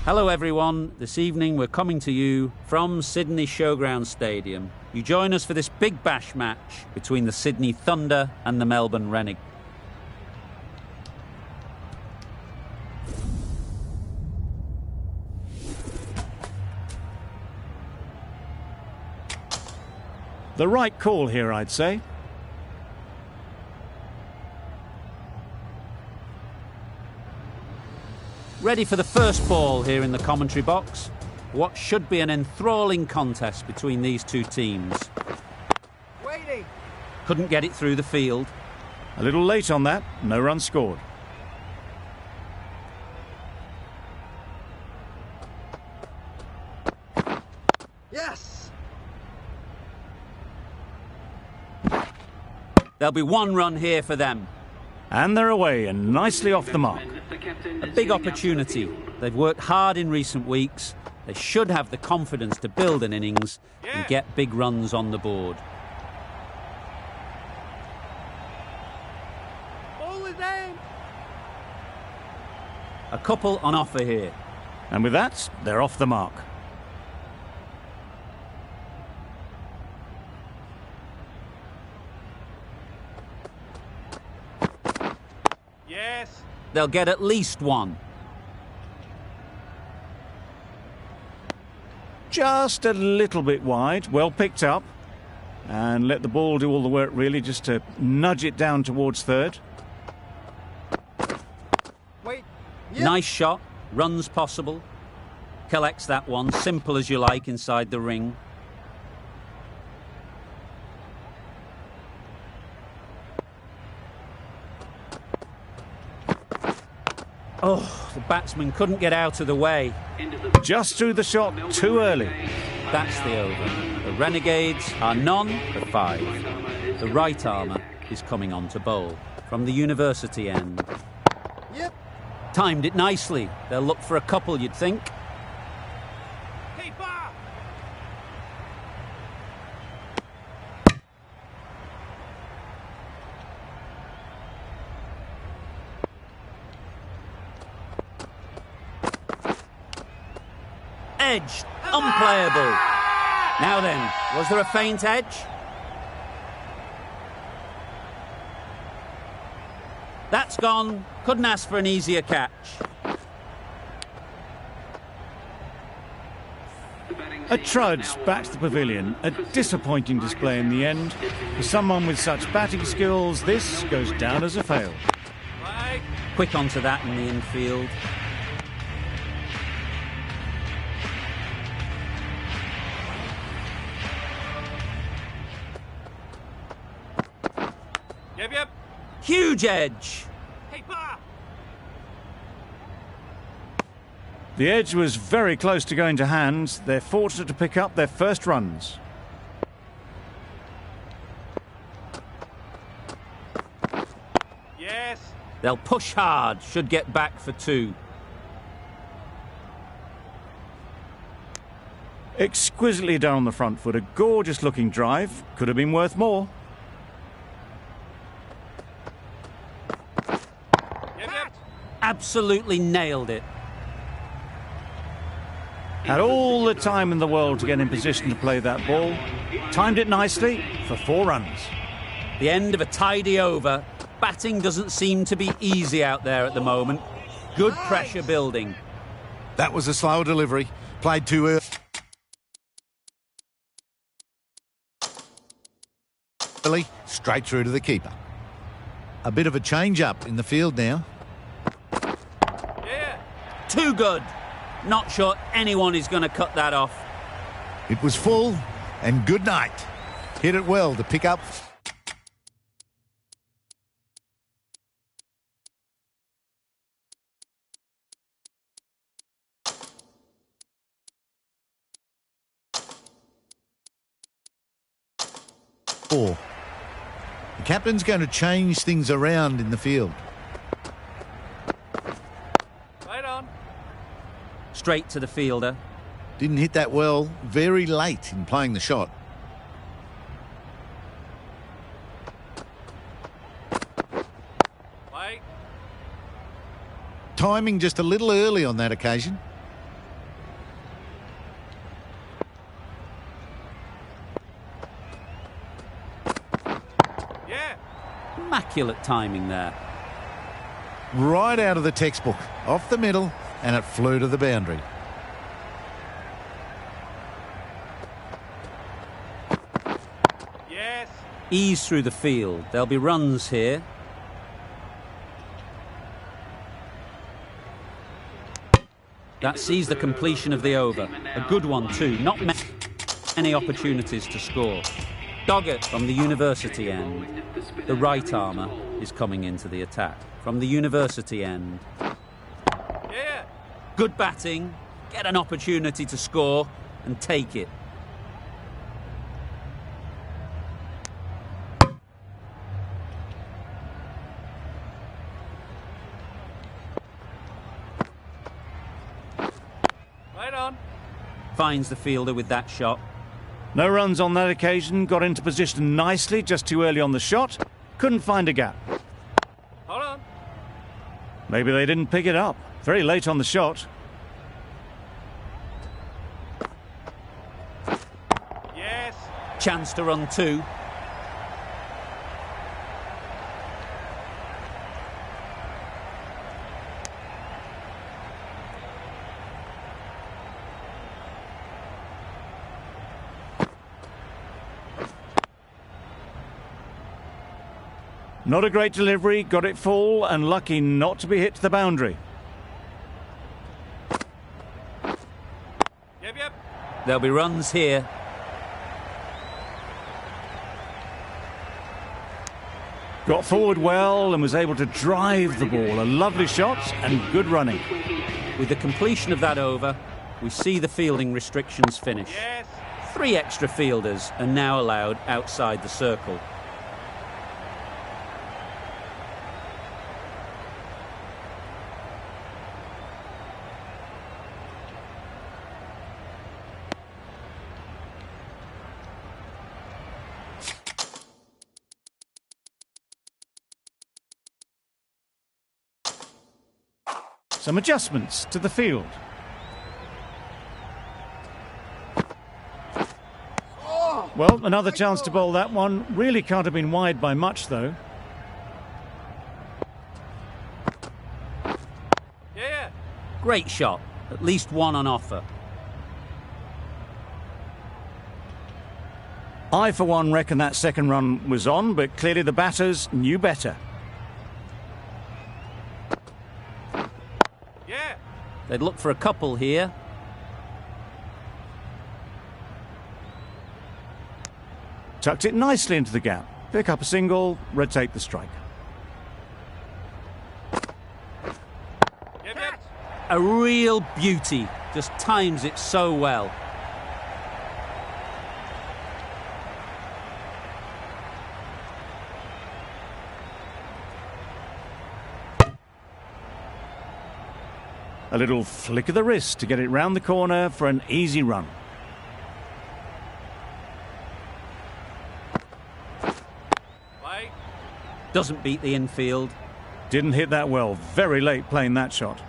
Hello everyone, this evening we're coming to you from Sydney Showground Stadium. You join us for this big bash match between the Sydney Thunder and the Melbourne Renegades. The right call here, I'd say. Ready for the first ball here in the commentary box. What should be an enthralling contest between these two teams. Waiting. Couldn't get it through the field. A little late on that, no run scored. Yes! There'll be one run here for them. And they're away and nicely off the mark. A big opportunity. They've worked hard in recent weeks. They should have the confidence to build an innings and get big runs on the board. Ball is aimed. A couple on offer here. And with that, they're off the mark. Yes. They'll get at least one. Just a little bit wide, well picked up. And let the ball do all the work really, just to nudge it down towards third. Wait. Yep. Nice shot, runs possible. Collects that one, simple as you like inside the ring. Oh, the batsman couldn't get out of the way. Just threw the shot too early. That's the over. The Renegades are none for 5. The right armour is coming on to bowl from the university end. Yep. Timed it nicely. They'll look for a couple, you'd think. Keeper. Edged. Unplayable. Now then, was there a faint edge? That's gone. Couldn't ask for an easier catch. A trudge back to the pavilion. A disappointing display in the end. For someone with such batting skills, this goes down as a fail. Quick onto that in the infield. Yep. Huge edge. Keeper. The edge was very close to going to hand. They're fortunate to pick up their first runs. Yes. They'll push hard. Should get back for 2. Exquisitely done on the front foot. A gorgeous looking drive. Could have been worth more. Yep. Absolutely nailed it. Had all the time in the world to get in position to play that ball. Timed it nicely for 4 runs. The end of a tidy over. Batting doesn't seem to be easy out there at the moment. Good pressure building. That was a slow delivery. Played too early, straight through to the keeper. A bit of a change-up in the field now. Yeah. Too good. Not sure anyone is going to cut that off. It was full, and good night. Hit it well to pick up. The captain's going to change things around in the field. Right on. Straight to the fielder. Didn't hit that well, very late in playing the shot. Wait. Timing just a little early on that occasion. Yeah. Immaculate timing there. Right out of the textbook, off the middle, and it flew to the boundary. Yes. Ease through the field. There'll be runs here. That sees the completion of the over. A good one too. Not many opportunities to score. Doggett from the university end. The right armour is coming into the attack. From the university end. Yeah. Good batting. Get an opportunity to score and take it. Right on. Finds the fielder with that shot. No runs on that occasion, got into position nicely, just too early on the shot. Couldn't find a gap. Hold on. Maybe they didn't pick it up. Very late on the shot. Yes. Chance to run two. Not a great delivery, got it full and lucky not to be hit to the boundary. Yep. There'll be runs here. Got forward well and was able to drive the ball. A lovely shot and good running. With the completion of that over, we see the fielding restrictions finish. Yes. 3 extra fielders are now allowed outside the circle. Some adjustments to the field. Well, another chance to bowl that one. Really can't have been wide by much, though. Yeah. Great shot. At least one on offer. I, for one, reckon that second run was on, but clearly the batters knew better. Yeah. They'd look for a couple here. Tucked it nicely into the gap. Pick up a single, rotate the strike. Yep. A real beauty. Just times it so well. A little flick of the wrist to get it round the corner for an easy run. Play. Doesn't beat the infield. Didn't hit that well. Very late playing that shot.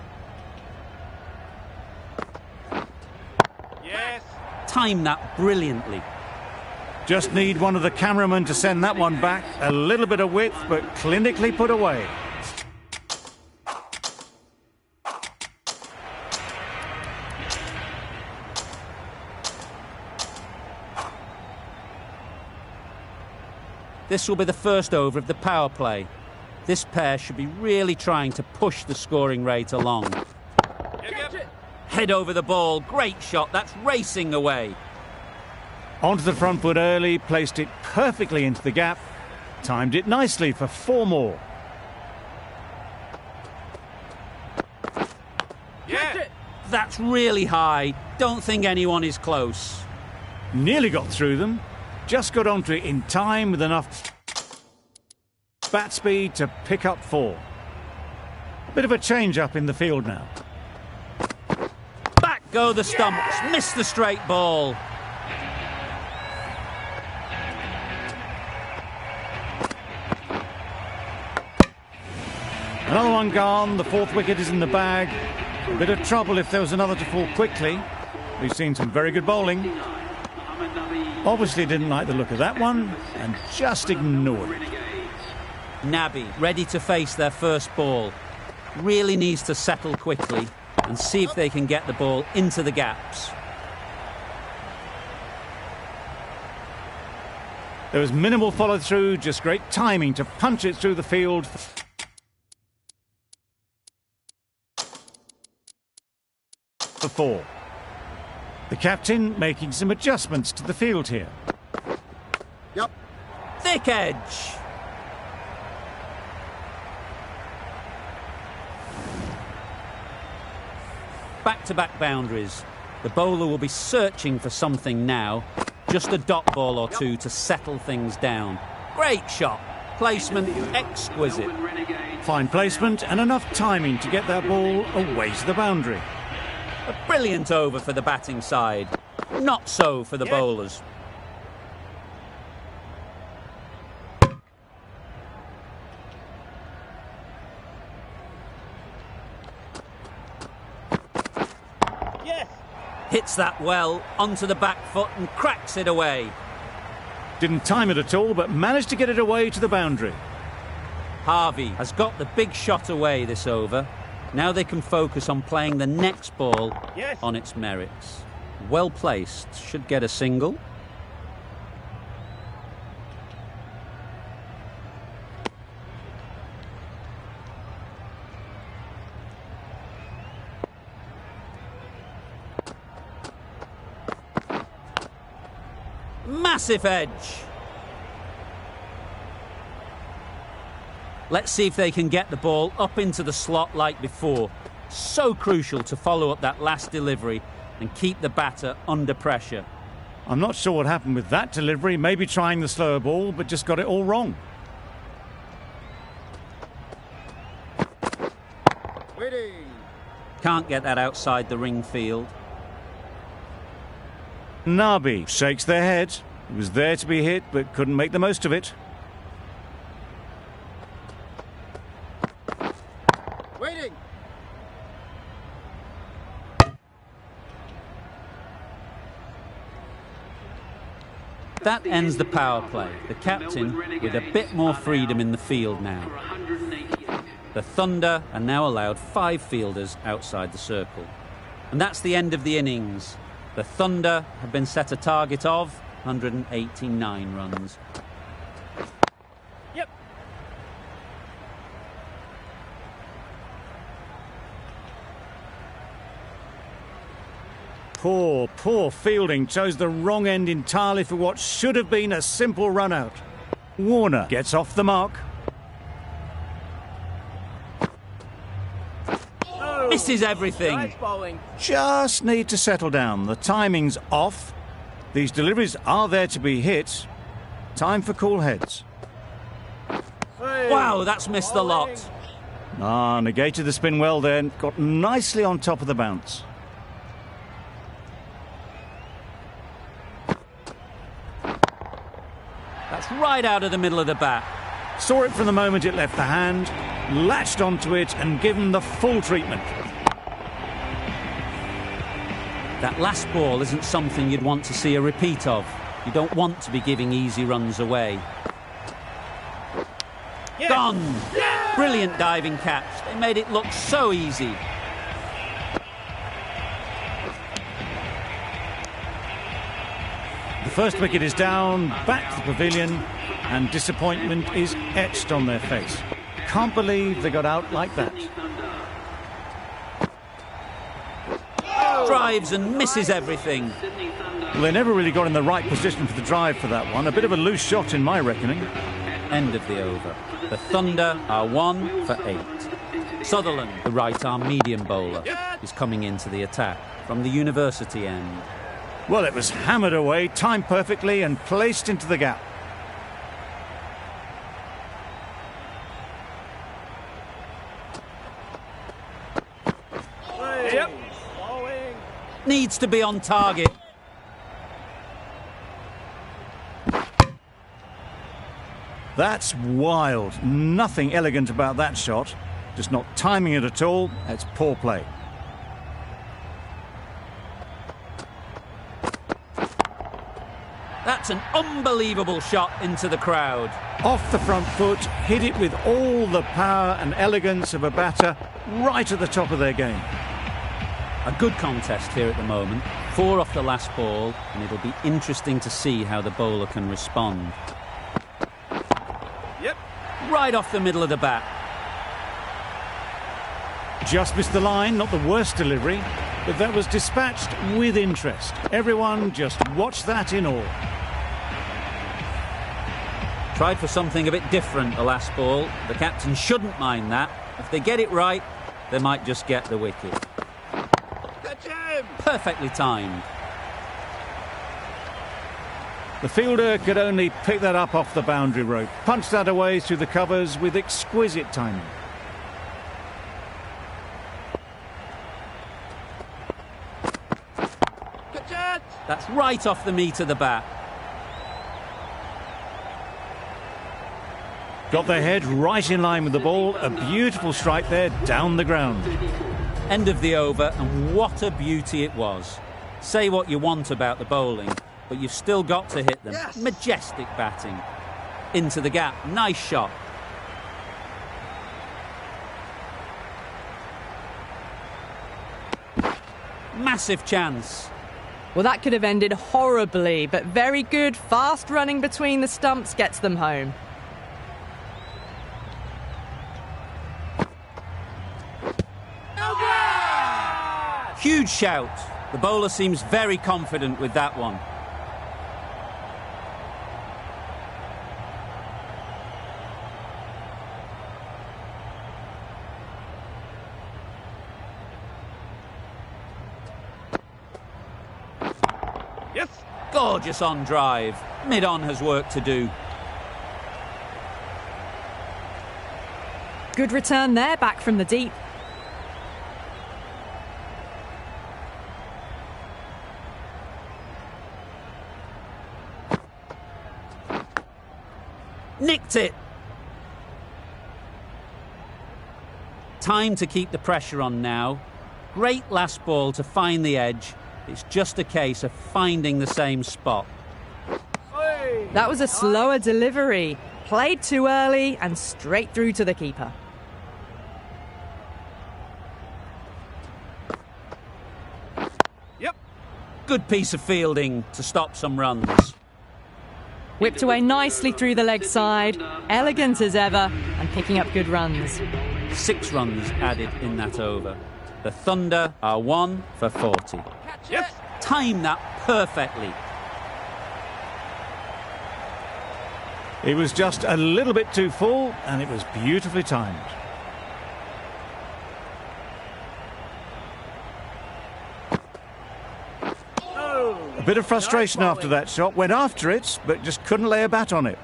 Yes. Timed that brilliantly. Just need one of the cameramen to send that one back. A little bit of width, but clinically put away. This will be the first over of the power play. This pair should be really trying to push the scoring rate along. Yep. Head over the ball. Great shot. That's racing away. Onto the front foot early, placed it perfectly into the gap. Timed it nicely for 4 more. Yeah. That's really high. Don't think anyone is close. Nearly got through them. Just got onto it in time with enough bat speed to pick up 4. Bit of a change up in the field now. Back go the stumps. Miss the straight ball. Another one gone. The 4th wicket is in the bag. A bit of trouble if there was another to fall quickly. We've seen some very good bowling. Obviously didn't like the look of that one and just ignored it. Nabby, ready to face their first ball. Really needs to settle quickly and see if they can get the ball into the gaps. There was minimal follow-through, just great timing to punch it through the field. For 4. The captain making some adjustments to the field here. Yep. Thick edge. Back-to-back boundaries. The bowler will be searching for something now. Just a dot ball or two to settle things down. Great shot. Placement exquisite. Fine placement and enough timing to get that ball away to the boundary. A brilliant over for the batting side. Not so for the bowlers. Hits that well onto the back foot and cracks it away. Didn't time it at all, but managed to get it away to the boundary. Harvey has got the big shot away this over. Now they can focus on playing the next ball on its merits. Well placed, should get a single. Massive edge. Let's see if they can get the ball up into the slot like before. So crucial to follow up that last delivery and keep the batter under pressure. I'm not sure what happened with that delivery. Maybe trying the slower ball, but just got it all wrong. Can't get that outside the ring field. Nabi shakes their head. It was there to be hit, but couldn't make the most of it. Waiting. That ends the power play. The captain with a bit more freedom in the field now. The Thunder are now allowed 5 fielders outside the circle. And that's the end of the innings. The Thunder have been set a target of 189 runs. Yep. Poor fielding. Chose the wrong end entirely for what should have been a simple run out. Warner gets off the mark. Misses everything. Nice bowling. Just need to settle down. The timing's off. These deliveries are there to be hit. Time for cool heads. Wow, that's missed the lot. Negated the spin well then. Got nicely on top of the bounce. That's right out of the middle of the bat. Saw it from the moment it left the hand, latched onto it and given the full treatment. That last ball isn't something you'd want to see a repeat of. You don't want to be giving easy runs away. Yes. Gone! Yeah. Brilliant diving catch. They made it look so easy. The first wicket is down, back to the pavilion, and disappointment is etched on their face. Can't believe they got out like that. Drives and misses everything. Well, they never really got in the right position for the drive for that one. A bit of a loose shot in my reckoning. End of the over. The Thunder are 1 for 8. Sutherland, the right-arm medium bowler, is coming into the attack from the university end. Well, it was hammered away, timed perfectly and placed into the gap. Yep. Bowling. Needs to be on target. That's wild. Nothing elegant about that shot. Just not timing it at all. That's poor play. That That's an unbelievable shot into the crowd. Off the front foot, hit it with all the power and elegance of a batter right at the top of their game. A good contest here at the moment. 4 off the last ball, and it'll be interesting to see how the bowler can respond. Yep. Right off the middle of the bat. Just missed the line, not the worst delivery, but that was dispatched with interest. Everyone just watched that in awe. Tried for something a bit different the last ball. The captain shouldn't mind that. If they get it right, they might just get the wicket. Catch him! Perfectly timed. The fielder could only pick that up off the boundary rope, punched that away through the covers with exquisite timing. Catch it! That's right off the meat of the bat. Got their head right in line with the ball. A beautiful strike there down the ground. End of the over, and what a beauty it was. Say what you want about the bowling, but you've still got to hit them. Yes. Majestic batting. Into the gap. Nice shot. Massive chance. Well, that could have ended horribly, but very good. Fast running between the stumps gets them home. Huge shout. The bowler seems very confident with that one. Yes! Gorgeous on drive. Mid-on has work to do. Good return there, back from the deep. Nicked it. Time to keep the pressure on now. Great last ball to find the edge. It's just a case of finding the same spot. That was a slower delivery. Played too early and straight through to the keeper. Yep. Good piece of fielding to stop some runs. Whipped away nicely through the leg side, elegant as ever, and picking up good runs. 6 runs added in that over. The Thunder are 1 for 40. Yes! Time that perfectly. It was just a little bit too full, and it was beautifully timed. A bit of frustration after that shot. Went after it, but just couldn't lay a bat on it.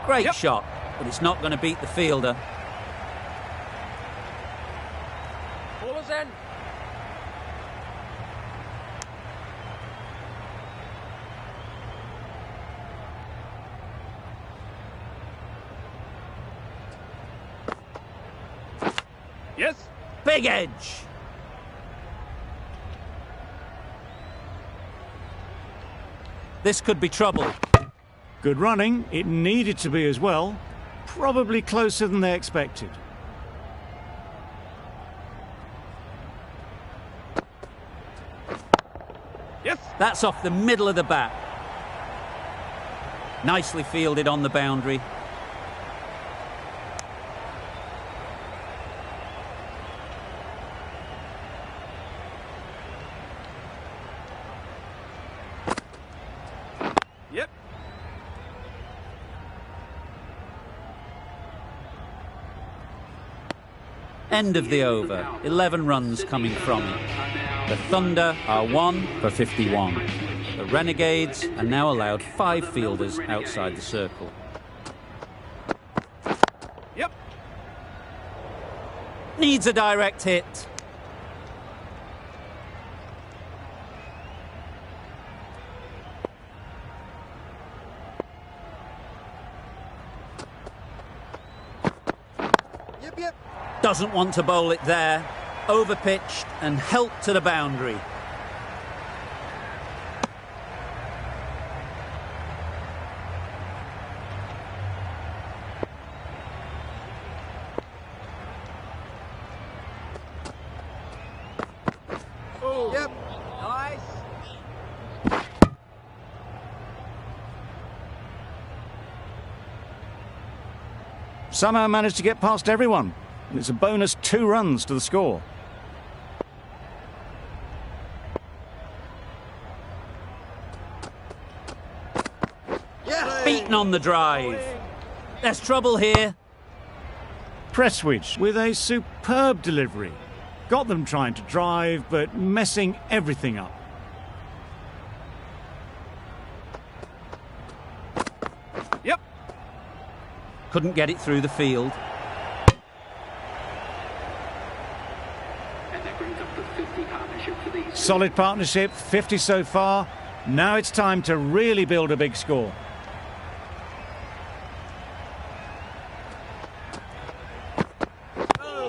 Great Yep. shot, but it's not going to beat the fielder. Ball is in. Yes! Big edge. This could be trouble. Good running. It needed to be as well. Probably closer than they expected. Yes! That's off the middle of the bat. Nicely fielded on the boundary. Yep. End of the over. 11 runs coming from it. The Thunder are 1 for 51. The Renegades are now allowed 5 fielders outside the circle. Yep. Needs a direct hit. Yep, yep. Doesn't want to bowl it there. Overpitched and helped to the boundary. Yep. Nice. Somehow managed to get past everyone. And it's a bonus 2 runs to the score. Yes. Beaten on the drive. There's trouble here. Prestwich with a superb delivery. Got them trying to drive, but messing everything up. Yep. Couldn't get it through the field. Solid partnership, 50 so far. Now it's time to really build a big score.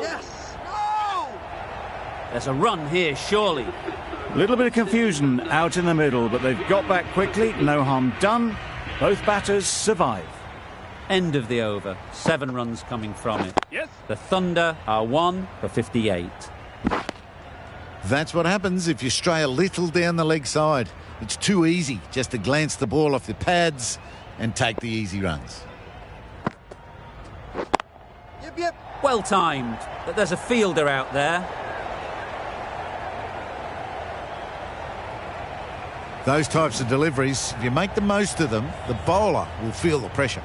Yes. No. There's a run here, surely. A little bit of confusion out in the middle, but they've got back quickly. No harm done. Both batters survive. End of the over. 7 runs coming from it. Yes. The Thunder are 1 for 58. That's what happens if you stray a little down the leg side. It's too easy just to glance the ball off the pads and take the easy runs. Yep. Yep. Well timed, but there's a fielder out there. Those types of deliveries, if you make the most of them, the bowler will feel the pressure.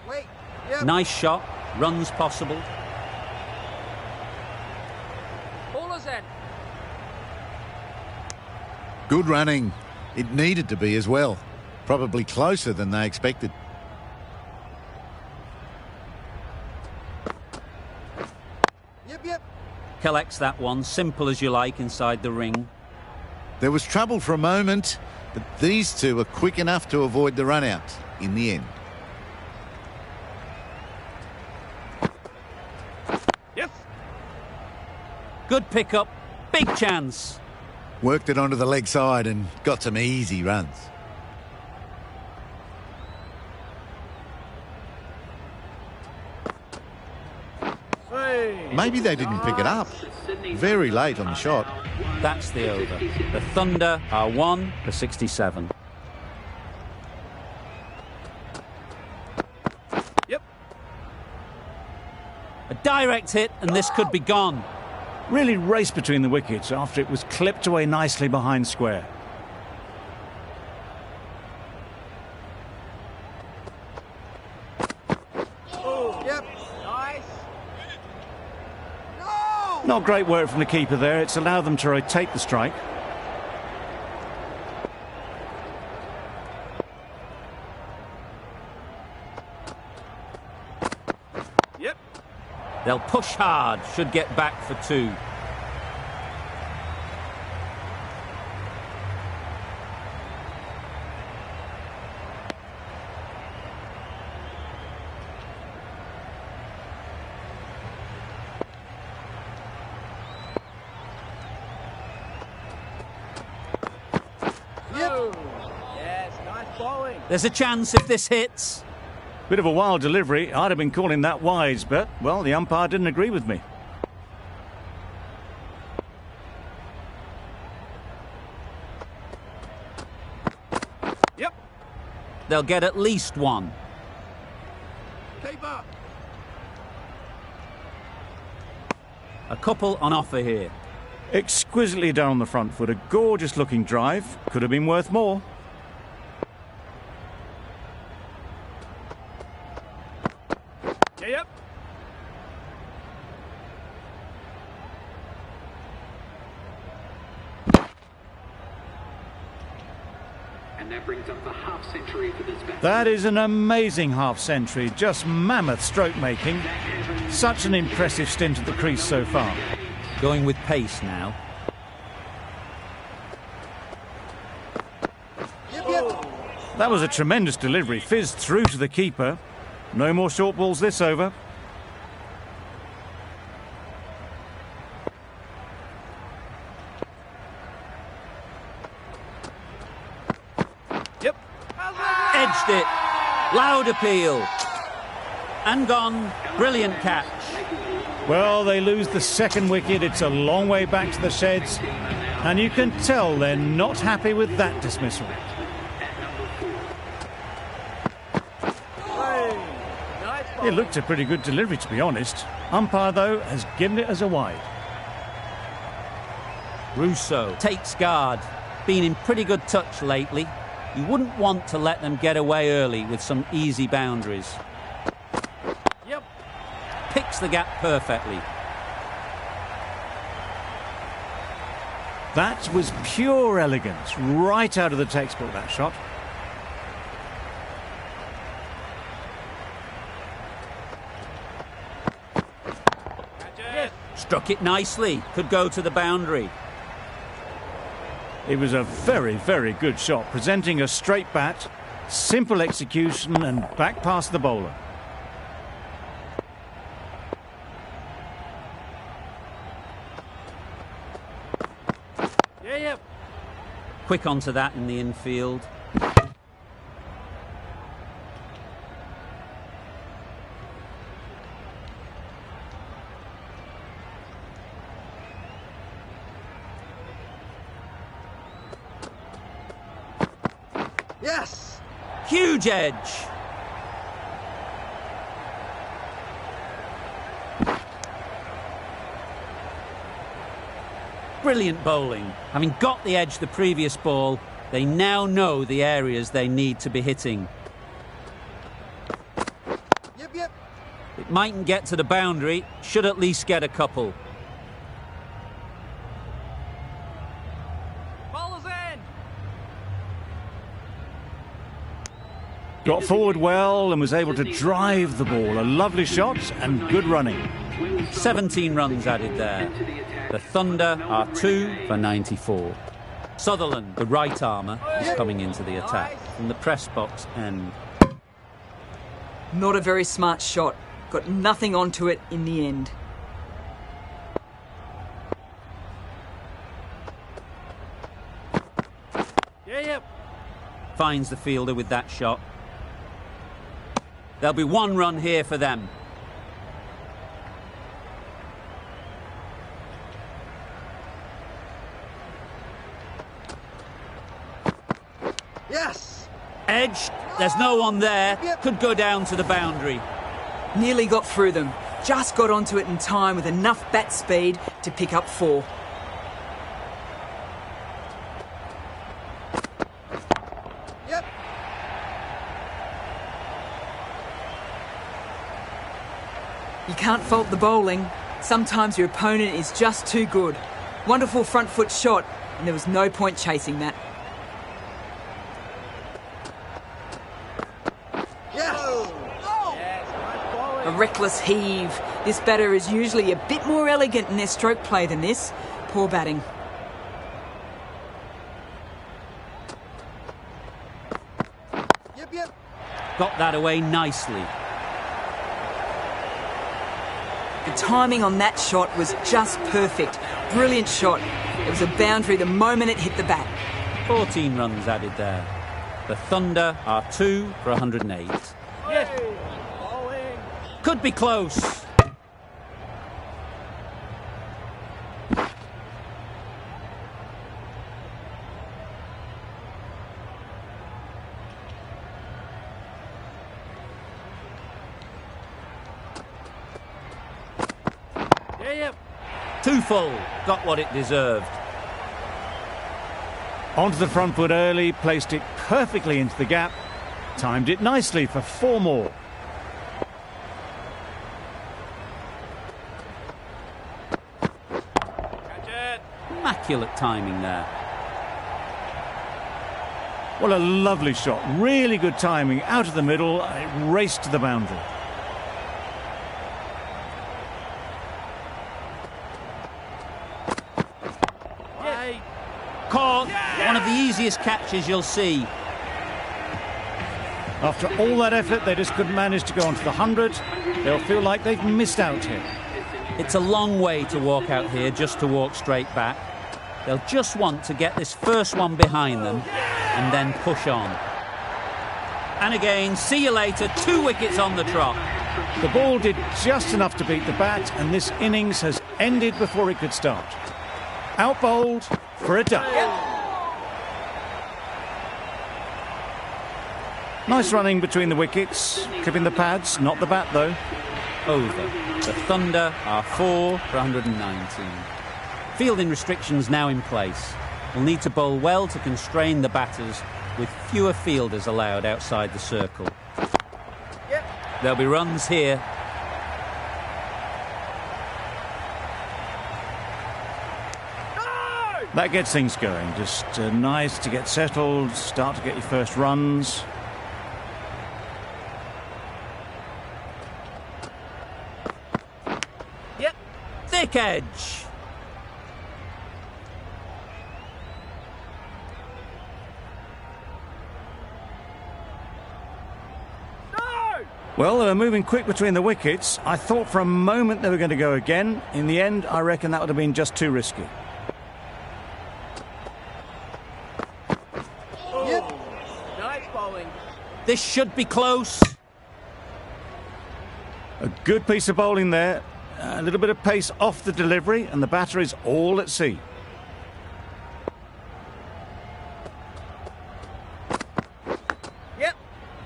Wait. Yep. Nice shot. Runs possible. Ballers in. Good running. It needed to be as well. Probably closer than they expected. Yep. Yep. Collects that one. Simple as you like inside the ring. There was trouble for a moment, but these two are quick enough to avoid the run-out in the end. Yes. Good pickup. Big chance. Worked it onto the leg side and got some easy runs. Maybe they didn't pick it up. Very late on the shot. That's the over. The Thunder are 1 for 67. Yep. A direct hit and this could be gone. Really raced between the wickets after it was clipped away nicely behind square. Yep. Nice. No. Not great work from the keeper there. It's allowed them to rotate the strike. Yep. They'll push hard. Should get back for 2. Yep. Yes. Nice bowling. There's a chance if this hits. Bit of a wild delivery. I'd have been calling that wise, but, well, the umpire didn't agree with me. Yep. They'll get at least 1. Keeper. A couple on offer here. Exquisitely done on the front foot. A gorgeous looking drive. Could have been worth more. Yep. And that brings up the half century for this batsman. That is an amazing half century. Just mammoth stroke making. Such an impressive stint at the crease so far. Going with pace now. Yep. Yep. That was a tremendous delivery. Fizzed through to the keeper. No more short balls this over. Yep. Edged it. Loud appeal. And gone. Brilliant catch. Well, they lose the second wicket. It's a long way back to the sheds. And you can tell they're not happy with that dismissal. It looked a pretty good delivery, to be honest. Umpire, though, has given it as a wide. Russo takes guard. Been in pretty good touch lately. You wouldn't want to let them get away early with some easy boundaries. Yep. Picks the gap perfectly. That was pure elegance, right out of the textbook, that shot. Struck it nicely. Could go to the boundary. It was a very, very good shot, presenting a straight bat, simple execution and back past the bowler. Yep. Quick onto that in the infield. Yes! Huge edge. Brilliant bowling. Having got the edge the previous ball, they now know the areas they need to be hitting. Yep. It mightn't get to the boundary, should at least get a couple. Bowler's end. Got forward well and was able to drive the ball. A lovely shot and good running. 17 runs added there. The Thunder are 2 for 94. Sutherland, the right armour, is coming into the attack from the press box end. Not a very smart shot. Got nothing onto it in the end. Yep. Finds the fielder with that shot. There'll be one run here for them. Yes! Edged. There's no one there. Could go down to the boundary. Nearly got through them. Just got onto it in time with enough bat speed to pick up 4. Yep! You can't fault the bowling. Sometimes your opponent is just too good. Wonderful front foot shot, and there was no point chasing that. A reckless heave. This batter is usually a bit more elegant in their stroke play than this. Poor batting. Yep. Got that away nicely. The timing on that shot was just perfect. Brilliant shot. It was a boundary the moment it hit the bat. 14 runs added there. The Thunder are 2 for 108. Yes. Could be close. Yep. Too full. Got what it deserved. Onto the front foot early, placed it perfectly into the gap. Timed it nicely for 4 more. Immaculate timing there. Well, a lovely shot. Really good timing. Out of the middle, it raced to the boundary. Caught. One of the easiest catches you'll see. After all that effort, they just couldn't manage to go onto the 100. They'll feel like they've missed out here. It's a long way to walk out here just to walk straight back. They'll just want to get this first one behind them and then push on. And again, see you later, 2 wickets on the trot. The ball did just enough to beat the bat, and this innings has ended before it could start. Out bowled for a duck. Nice running between the wickets, clipping the pads, not the bat though. Over. The Thunder are 4 for 119. Fielding restrictions now in place. We'll need to bowl well to constrain the batters with fewer fielders allowed outside the circle. There'll be runs here. That gets things going. Just nice to get settled, start to get your first runs. Thick edge. Well, they were moving quick between the wickets. I thought for a moment they were going to go again. In the end, I reckon that would have been just too risky. Nice bowling. This should be close. A good piece of bowling there. A little bit of pace off the delivery, and the batter is all at sea.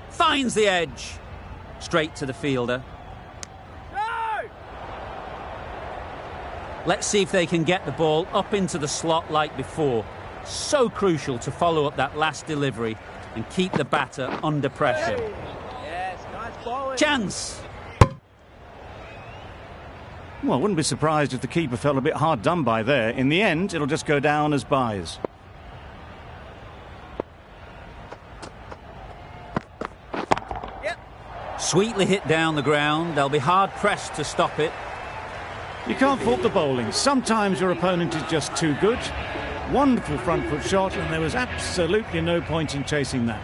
Finds the edge. Straight to the fielder. Let's see if they can get the ball up into the slot like before. So crucial to follow up that last delivery and keep the batter under pressure. Yes, nice bowling. Chance. Well, I wouldn't be surprised if the keeper felt a bit hard done by there. In the end, it'll just go down as byes. Sweetly hit down the ground. They'll be hard pressed to stop it. You can't fault the bowling. Sometimes your opponent is just too good. Wonderful front foot shot, and there was absolutely no point in chasing that.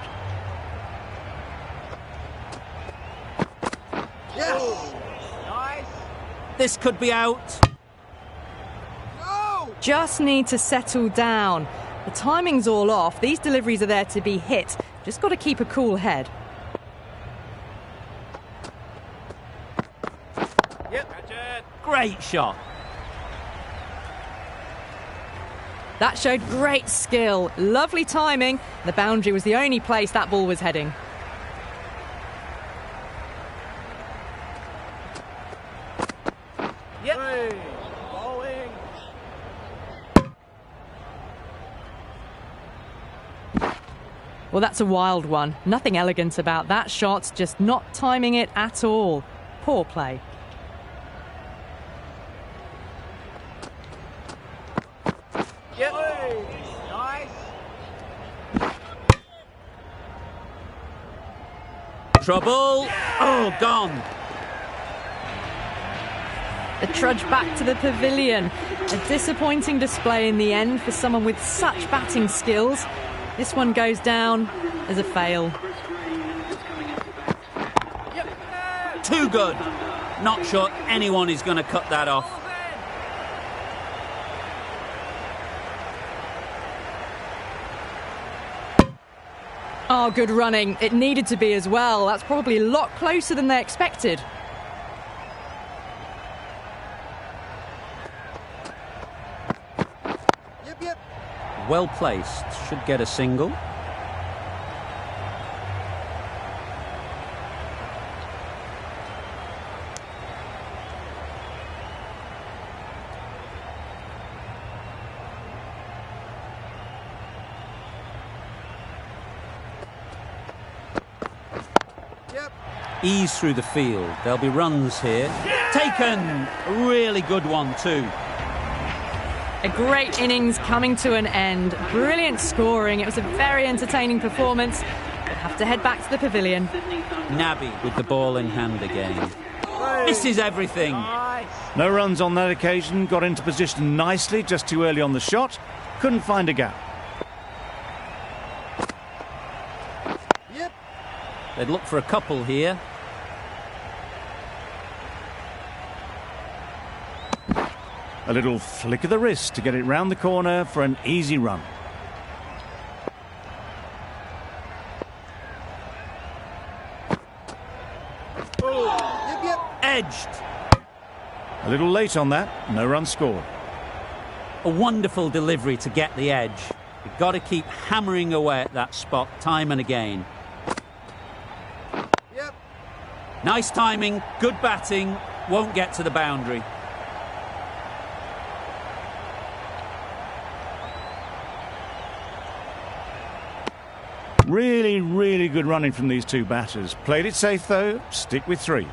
Yes! Nice. This could be out. No! Just need to settle down. The timing's all off. These deliveries are there to be hit. Just got to keep a cool head. Catch it. Great shot. That showed great skill. Lovely timing. The boundary was the only place that ball was heading. Hey, bowling. Well, that's a wild one. Nothing elegant about that shot, just not timing it at all. Poor play. Hey, nice. Trouble. Oh, gone. The trudge back to the pavilion. A disappointing display in the end for someone with such batting skills. This one goes down as a fail. Too good. Not sure anyone is going to cut that off. Oh, good running. It needed to be as well. That's probably a lot closer than they expected. Yep. Well placed. Should get a single. Ease through the field. There'll be runs here. Taken! A really good one too. A great innings coming to an end. Brilliant scoring. It was a very entertaining performance. We'll have to head back to the pavilion. Nabby with the ball in hand again. Misses everything. No runs on that occasion. Got into position nicely, just too early on the shot. Couldn't find a gap. Yep. They'd look for a couple here. A little flick of the wrist to get it round the corner for an easy run. Yep, yep. Edged. A little late on that, no run scored. A wonderful delivery to get the edge. You've got to keep hammering away at that spot time and again. Yep. Nice timing, good batting, won't get to the boundary. Really, really good running from these two batters. Played it safe though, stick with 3.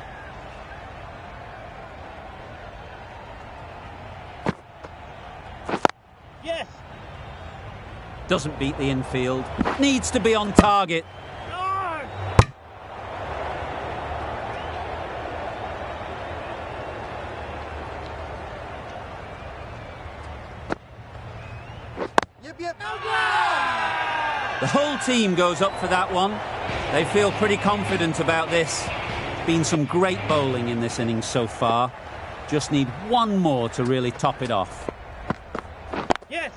Yes. Doesn't beat the infield. Needs to be on target. No. Yep, yep. The whole team goes up for that one. They feel pretty confident about this. Been some great bowling in this innings so far. Just need one more to really top it off. Yes.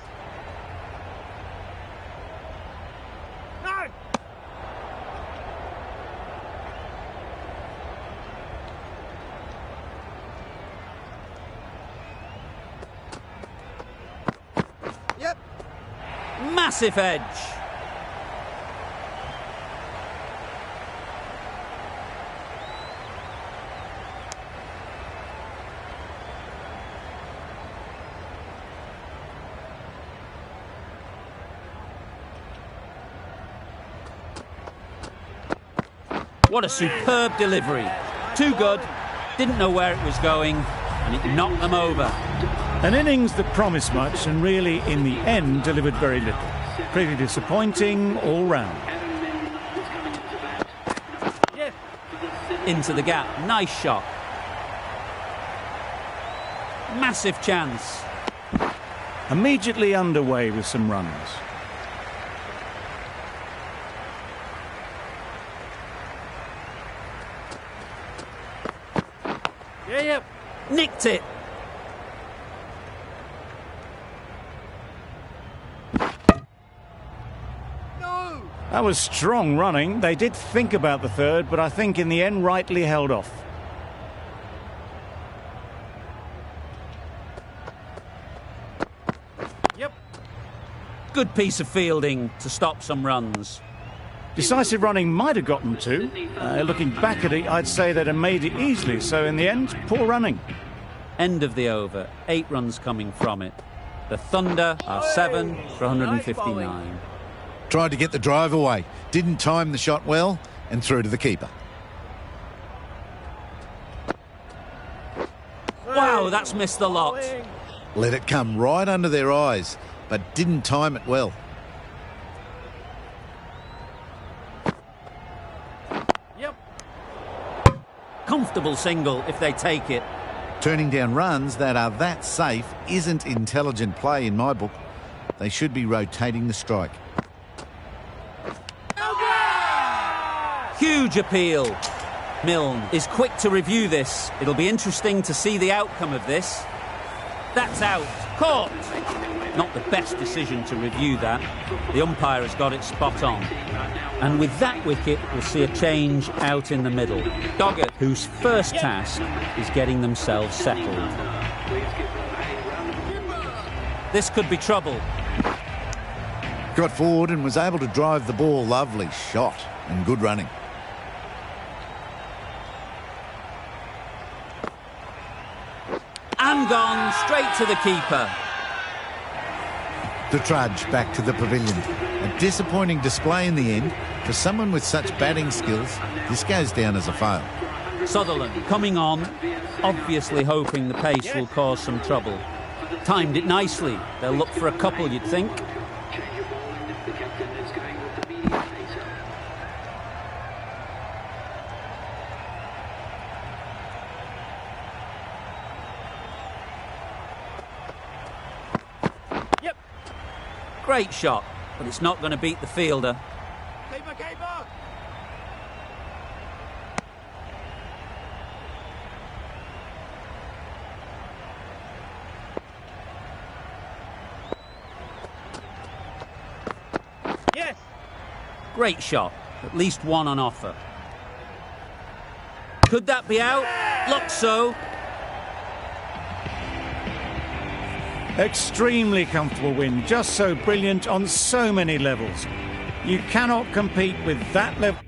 No. Yep. Massive edge. What a superb delivery. Too good. Didn't know where it was going, and it knocked them over. An innings that promised much and really, in the end, delivered very little. Pretty disappointing all round. Yes. Into the gap. Nice shot. Massive chance. Immediately underway with some runs. Yeah, yep. Nicked it. No. That was strong running. They did think about the third, but I think in the end rightly held off. Yep. Good piece of fielding to stop some runs. Decisive running might have gotten 2. Looking back at it, I'd say they'd have made it easily. So in the end, poor running. End of the over. 8 runs coming from it. The Thunder are 7 for 159. Tried to get the drive away. Didn't time the shot well and threw to the keeper. Wow, that's missed the lot. Bowling. Let it come right under their eyes, but didn't time it well. Yep. Comfortable single if they take it. Turning down runs that are that safe isn't intelligent play in my book. They should be rotating the strike. Huge appeal. Milne is quick to review this. It'll be interesting to see the outcome of this. That's out. Caught. Not the best decision to review that. The umpire has got it spot on. And with that wicket, we'll see a change out in the middle. Doggett, whose first task is getting themselves settled. This could be trouble. Got forward and was able to drive the ball. Lovely shot and good running. And gone straight to the keeper. The trudge back to the pavilion. A disappointing display in the end. For someone with such batting skills, this goes down as a fail. Sutherland coming on, obviously hoping the pace will cause some trouble. Timed it nicely. They'll look for a couple, you'd think. Yep. Great shot, but it's not going to beat the fielder. Keeper, keeper. Great shot. At least one on offer. Could that be out? Looks so. Extremely comfortable win, just so brilliant on so many levels. You cannot compete with that level.